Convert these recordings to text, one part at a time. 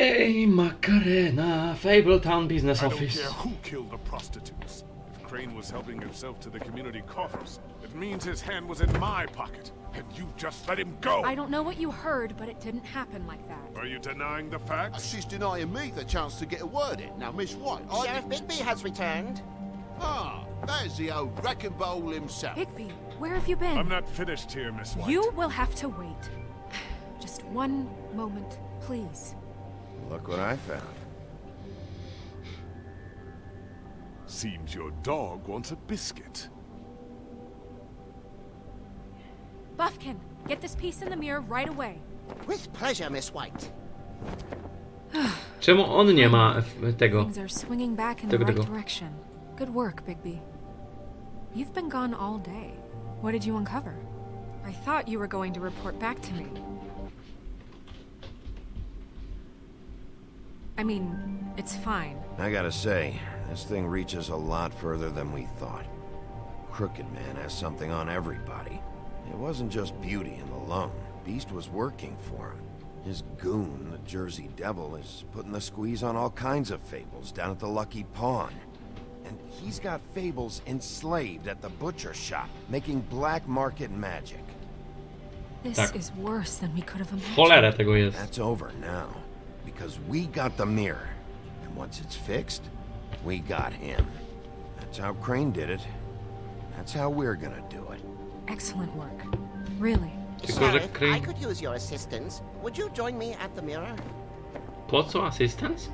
Ej, Macarena, Fabletown Business I don't Office. care who killed the prostitutes. If Crane was helping himself to the community coffers, it means his hand was in my pocket, and you just let him go! I don't know what you heard, but it didn't happen like that. Are you denying the facts? She's denying me the chance to get a word in. Now, Miss White, Sheriff Bigby has returned. Ah, there's the old wrecking bowl himself. Bigby, where have you been? I'm not finished here, Miss White. You will have to wait. Just one moment, please. Look what I found. Seems your dog wants a biscuit. Buffkin, get this piece in the mirror right away. With pleasure, Miss White. Czemu on nie ma tego? Things are swinging back in the Tego, right tego. direction. Good work, Bigby. You've been gone all day. What did you uncover? I thought you were going to report back to me. I mean, it's fine. I gotta say, this thing reaches a lot further than we thought. Crooked Man has something on everybody. It wasn't just Beauty and the Lone. Beast was working for him. His goon, the Jersey Devil, is putting the squeeze on all kinds of Fables down at the Lucky Pawn. And he's got Fables enslaved at the butcher shop, making black market magic. This Tak. is worse than we could have imagined. Cholera tego jest. That's over now, because we got the mirror. And once it's fixed, we got him. That's how Crane did it. That's how we're gonna do it. Excellent work. Really. Tylko, że Sheriff, I Crane... could use your assistance. Would you join me at the mirror? Po co asystans?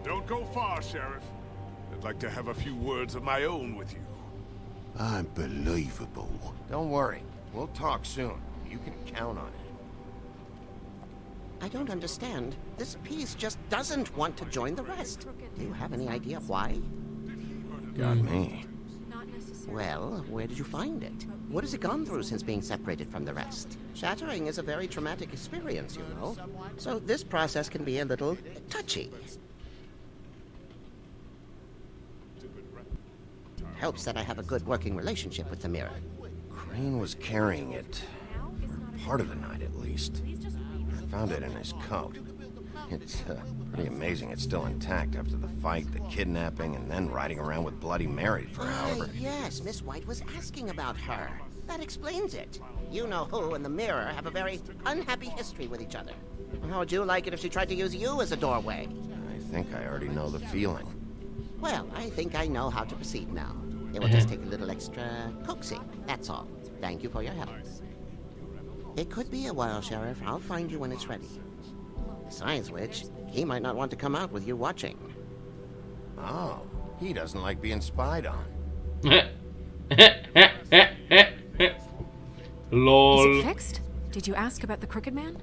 Don't go far, Sheriff. I'd like to have a few words of my own with you. Unbelievable. Don't worry, we'll talk soon. You can count on it. I don't understand. This piece just doesn't want to join the rest. Do you have any idea why? Got me. Not necessarily. Well, where did you find it? What has it gone through since being separated from the rest? Shattering is a very traumatic experience, you know. So this process can be a little touchy. Helps that I have a good working relationship with the mirror. Crane was carrying it. For part of the night, at least. I found it in his coat. It's pretty amazing it's still intact after the fight, the kidnapping, and then riding around with Bloody Mary for however... Yes, Miss White was asking about her. That explains it. You know who and the mirror have a very unhappy history with each other. How would you like it if she tried to use you as a doorway? I think I already know the feeling. Well, I think I know how to proceed now. It will just take a little extra coaxing, that's all. Thank you for your help. It could be a while, Sheriff. I'll find you when it's ready. Besides which, he might not want to come out with you watching. Oh, he doesn't like being spied on. LOL. Is it fixed? Did you ask about the Crooked Man?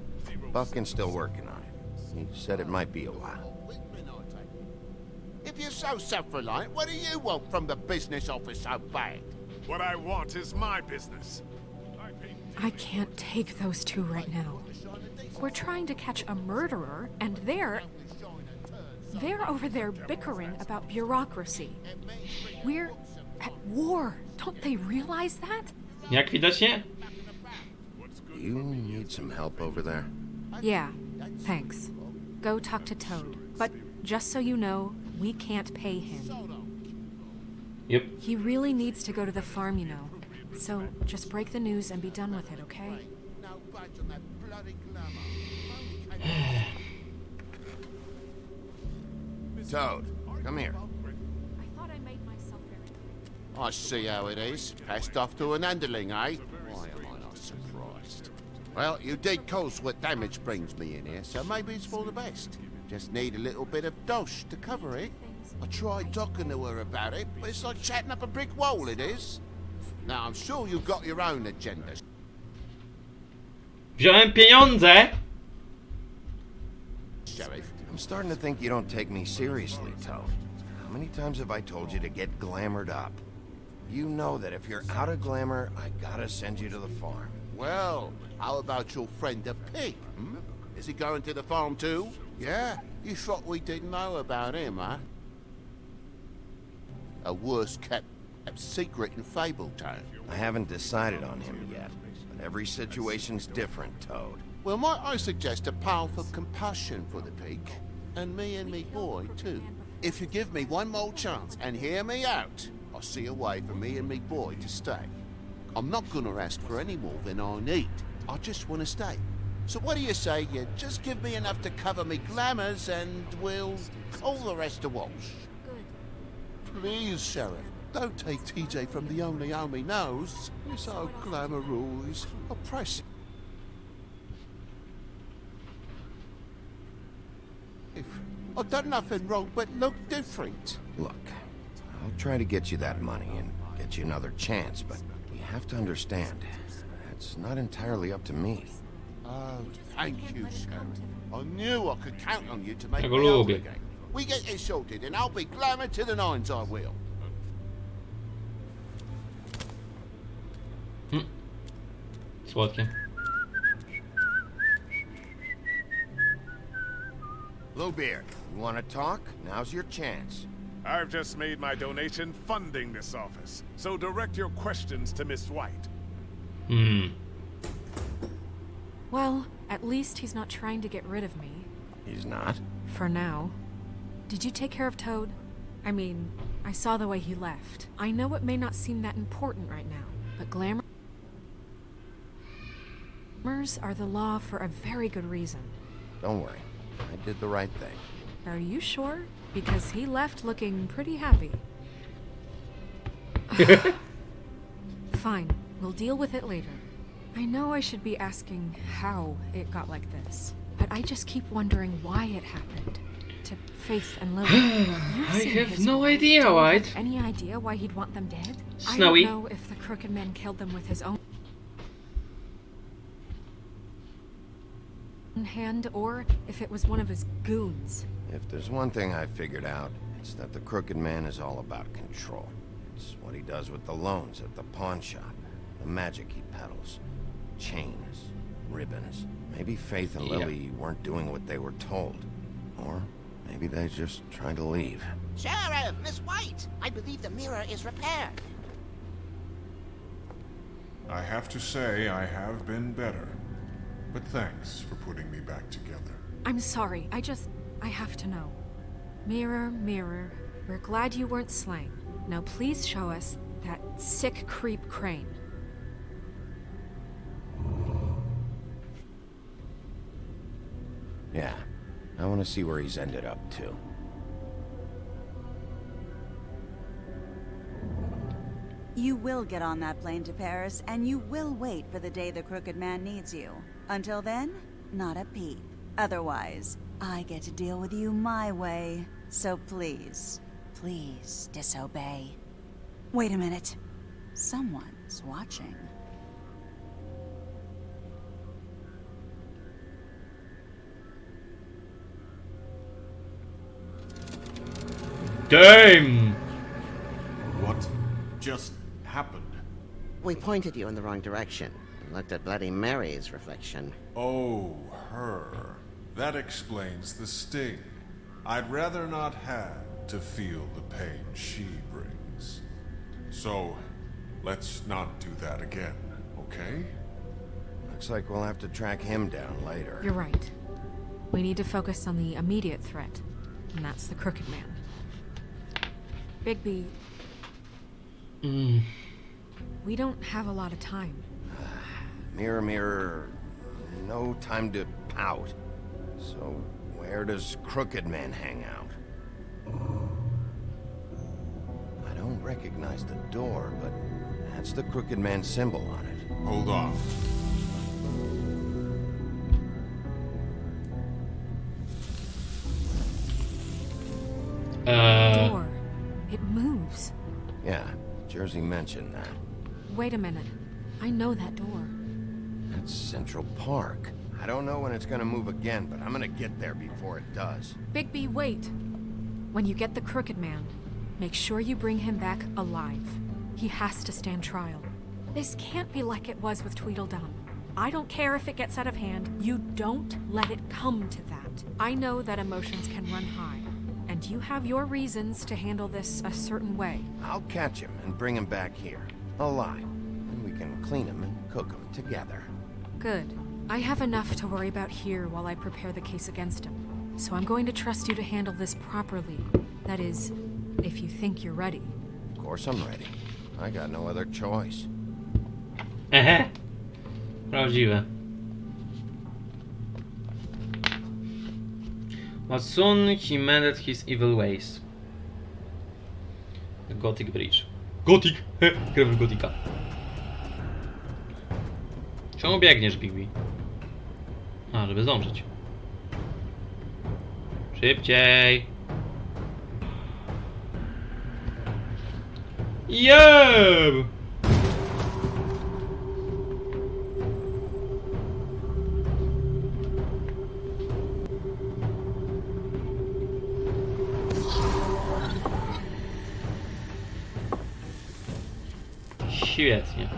Buffkin's still working on it. He said it might be a while. If you're so self-reliant, what do you want from the business office so bad? What I want is my business. I can't take those two right now. We're trying to catch a murderer, and they're over there bickering about bureaucracy. We're at war. Don't they realize that? Jak widać nie? You need some help over there? Yeah, thanks. Go talk to Toad. But just so you know, we can't pay him. Yep. He really needs to go to the farm, you know. So just break the news and be done with it, okay? No budge on that bloody glamour. Toad, come here. I thought I made myself very clear. I see how it is. Passed off to an underling, eh? Why am I not surprised? Well, you did cause what damage brings me in here, so maybe it's for the best. Just need a little bit of dosh to cover it. I tried talking to her about it, but it's like chatting up a brick wall, it is. Now, I'm sure you've got your own agendas. Wziąłem pieniądze! Sheriff. I'm starting to think you don't take me seriously, Toad. How many times have I told you to get glamored up? You know that if you're out of glamour, I gotta send you to the farm. Well, how about your friend the pig? Hmm? Is he going to the farm too? Yeah? You thought we didn't know about him, huh? A worse kept secret in Fabletown. I haven't decided on him yet, but every situation's different, Toad. Well, might I suggest a powerful compassion for the pig? And me boy, too. If you give me one more chance and hear me out, I'll see a way for me and me boy to stay. I'm not gonna ask for any more than I need. I just want to stay. So what do you say you just give me enough to cover me glamours and we'll all the rest to wash? Please, Sheriff, don't take TJ from the only home he knows. He's so glamorous, oppressive. I've done nothing wrong but look different. Look, I'll try to get you that money and get you another chance, but you have to understand, that's not entirely up to me. Oh, thank you, Sheriff. I knew I could count on you to make Ja me go whole lubię. again. We get this sorted and I'll be glamour to the nines, I will. Słodkie. Bluebeard, you want to talk? Now's your chance. I've just made my donation funding this office, so direct your questions to Miss White. Well, at least he's not trying to get rid of me. He's not? For now. Did you take care of Toad? I mean, I saw the way he left. I know it may not seem that important right now, but glamours are the law for a very good reason. Don't worry. I did the right thing. Are you sure? Because he left looking pretty happy. Fine, we'll deal with it later. I know I should be asking how it got like this, but I just keep wondering why it happened. To Faith and Lily. You've I seen have his no wife. idea, Do you have White. any idea why he'd want them dead? Snowy. I don't know if the Crooked Man killed them with his own hand, or if it was one of his goons. If there's one thing I figured out, it's that the Crooked Man is all about control. It's what he does with the loans at the pawn shop, the magic he peddles, chains, ribbons. Maybe Faith and Yeah. Lily weren't doing what they were told. Or maybe they're just trying to leave. Sheriff, Miss White, I believe the mirror is repaired. I have to say I have been better, but thanks for putting me back together. I'm sorry, I have to know. Mirror, mirror, we're glad you weren't slain. Now please show us that sick creep Crane. Yeah, I want to see where he's ended up, too. You will get on that plane to Paris, and you will wait for the day the Crooked Man needs you. Until then, not a peep. Otherwise, I get to deal with you my way. So please, please disobey. Wait a minute. Someone's watching. Damn! What just happened? We pointed you in the wrong direction and looked at Bloody Mary's reflection. Oh, her. That explains the sting. I'd rather not have to feel the pain she brings. So, let's not do that again, okay? Looks like we'll have to track him down later. You're right. We need to focus on the immediate threat, and that's the Crooked Man. Bigby, we don't have a lot of time. Mirror, mirror, no time to pout. So, where does Crooked Man hang out? I don't recognize the door, but that's the Crooked Man symbol on it. Hold on. Door. It moves. Yeah, Jersey mentioned that. Wait a minute. I know that door. That's Central Park. I don't know when it's gonna move again, but I'm gonna get there before it does. Bigby, wait. When you get the Crooked Man, make sure you bring him back alive. He has to stand trial. This can't be like it was with Tweedledum. I don't care if it gets out of hand. You don't let it come to that. I know that emotions can run high, and you have your reasons to handle this a certain way. I'll catch him and bring him back here, alive. And we can clean him and cook him together. Good. I have enough to worry about here while I prepare the case against him. So I'm going to trust you to handle this properly. That is, if you think you're ready. Of course I'm ready. I got no other choice. Ehe. Prawdziwe. But soon he mended his evil ways. Gothic Bridge. Gothic! Krew Gotika. Czemu biegniesz, Bigby? A, żeby zdążyć. Szybciej! Jeb! Świetnie.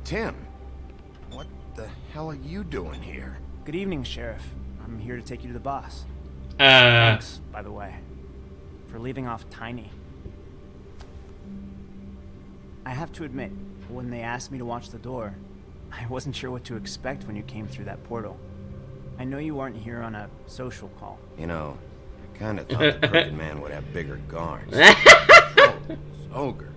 Tim, what the hell are you doing here? Good evening, Sheriff. I'm here to take you to the boss. Thanks, by the way, for leaving off Tiny. I have to admit, when they asked me to watch the door, I wasn't sure what to expect when you came through that portal. I know you weren't here on a social call. You know, I kind of thought the Crooked Man would have bigger guards. Trolls, ogres.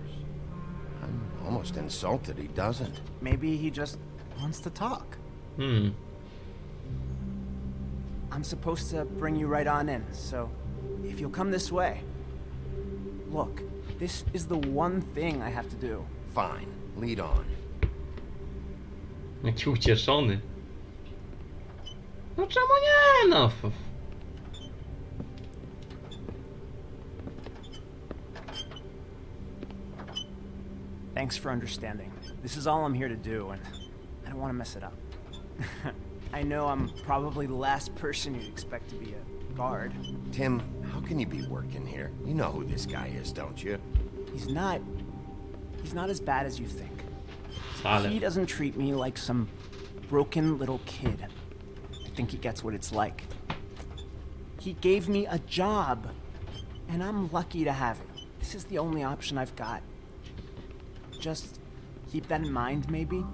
I'm almost insulted he doesn't. Maybe he just wants to talk. I'm supposed to bring you right on in, so if you'll come this way. Look, this is the one thing I have to do. Fine, lead on. Jaki ucieszony. No czemu nie, no? Thanks for understanding. This is all I'm here to do, and I don't want to mess it up. I know I'm probably the last person you'd expect to be a guard. Tim, how can you be working here? You know who this guy is, don't you? He's not as bad as you think. Wcale. He doesn't treat me like some broken little kid. I think he gets what it's like. He gave me a job, and I'm lucky to have it. This is the only option I've got. Just keep that in mind, maybe?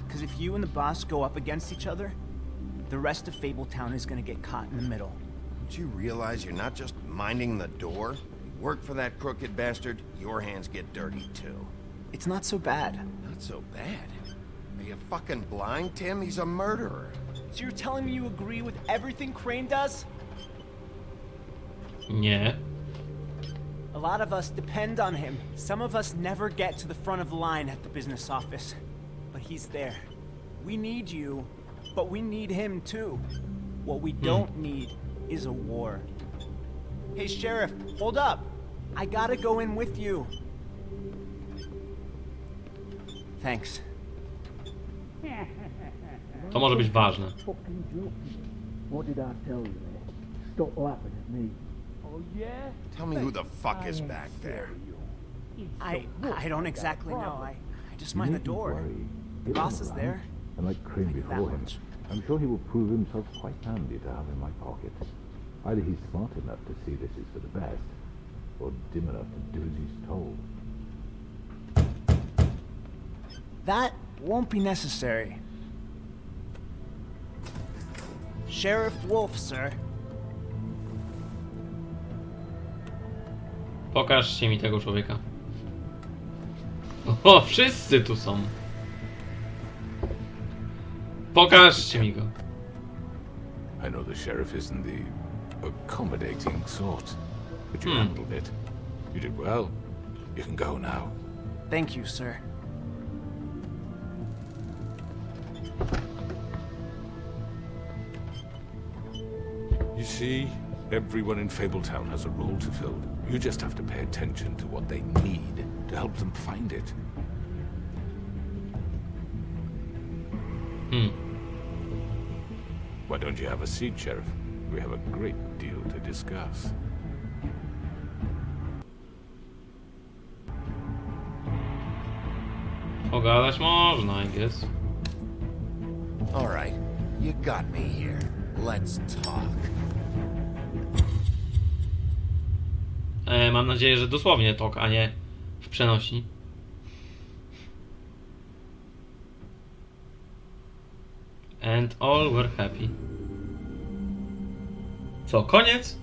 Because if you and the boss go up against each other, the rest of Fabletown is gonna get caught in the middle. Don't you realize you're not just minding the door? You work for that crooked bastard, your hands get dirty too. It's not so bad. Not so bad. Are you fucking blind, Tim? He's a murderer. So you're telling me you agree with everything Crane does? Nie. A lot of us depend on him. Some of us never get to the front of the line at the business office. But he's there. We need you, but we need him too. What we don't need is a war. Hey, Sheriff, hold up. I gotta go in with you. Thanks. To może być ważne. What did I tell you? Stop laughing at me. Oh yeah? Tell me who the fuck is back there. I don't exactly know. I just mind the door. The boss is there. And like Crane before him, I'm sure he will prove himself quite handy to have in my pocket. Either he's smart enough to see this is for the best, or dim enough to do as he's told. That won't be necessary. Sheriff Wolf, sir. Pokażcie mi tego człowieka. O, wszyscy tu są. Pokażcie mi go. I know the sheriff isn't the accommodating sort, but you handled it. You did well. You can go now. Thank you, sir. You see, everyone in Fabletown has a role to fill. You just have to pay attention to what they need to help them find it. Why don't you have a seat, Sheriff? We have a great deal to discuss. Pogadać można, I guess. All right, you got me here. Let's talk. Mam nadzieję, że dosłownie tok, a nie w przenośni. And all were happy. Co, koniec?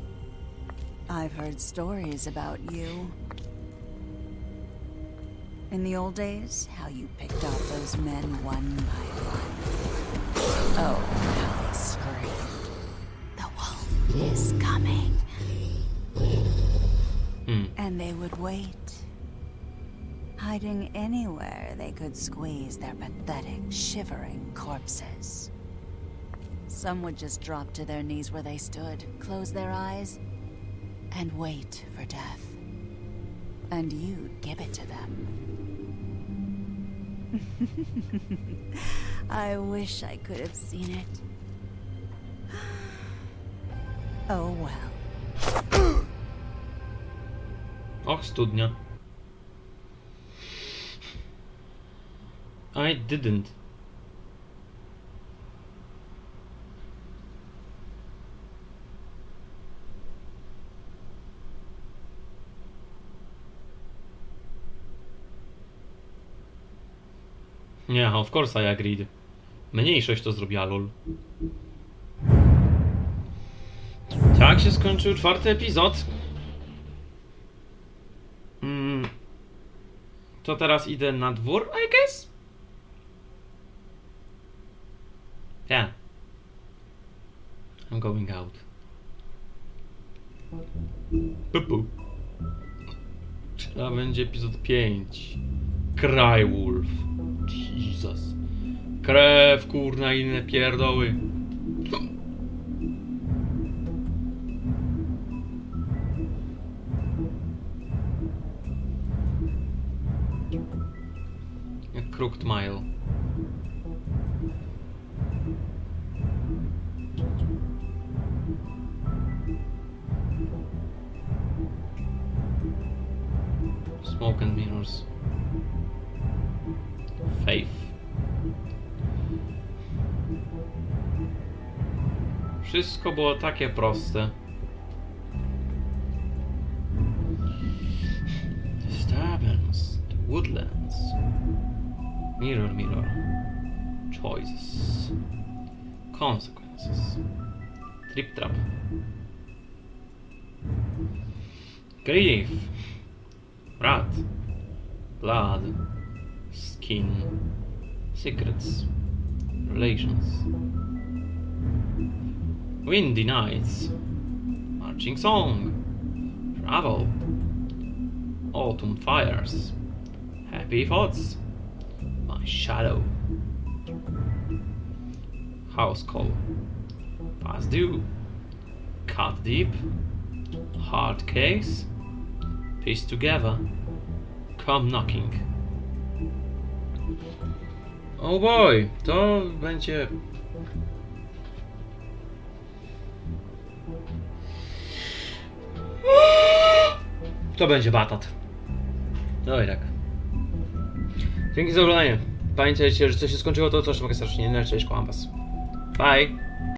I've heard stories about you. In the old days, how you picked off those men one by one. Oh, how they screamed. The wolf is coming. And they would wait, hiding anywhere they could squeeze their pathetic, shivering corpses. Some would just drop to their knees where they stood, close their eyes, and wait for death. And you'd give it to them. I wish I could have seen it. Oh well. Och, studnia. I didn't. Nie, of course I agreed. Mniejszość to zrobiła, lol. Tak się skończył 4. epizod. To teraz idę na dwór, I guess? Yeah. I'm going out. Pupu. Trzeba będzie epizod 5. Crywolf. Jesus. Krew, kurna, inne pierdoły. Jak Crooked Mile. Smoke and mirrors. Faith. Wszystko było takie proste. Disturbance. The woodlands. Mirror, mirror. Choices. Consequences. Trip trap. Grief. Wrath. Blood. Skin. Secrets. Relations. Windy nights. Marching song. Travel. Autumn fires. Happy thoughts. My shadow. House call. Past due. Cut deep. Hard case. Piece together. Come knocking. Oh boy, to będzie... To będzie batat. No i tak. Dzięki za oglądanie. Pamiętajcie, że co się skończyło, to coś mogę strasznie. Cześć, kocham was. Bye.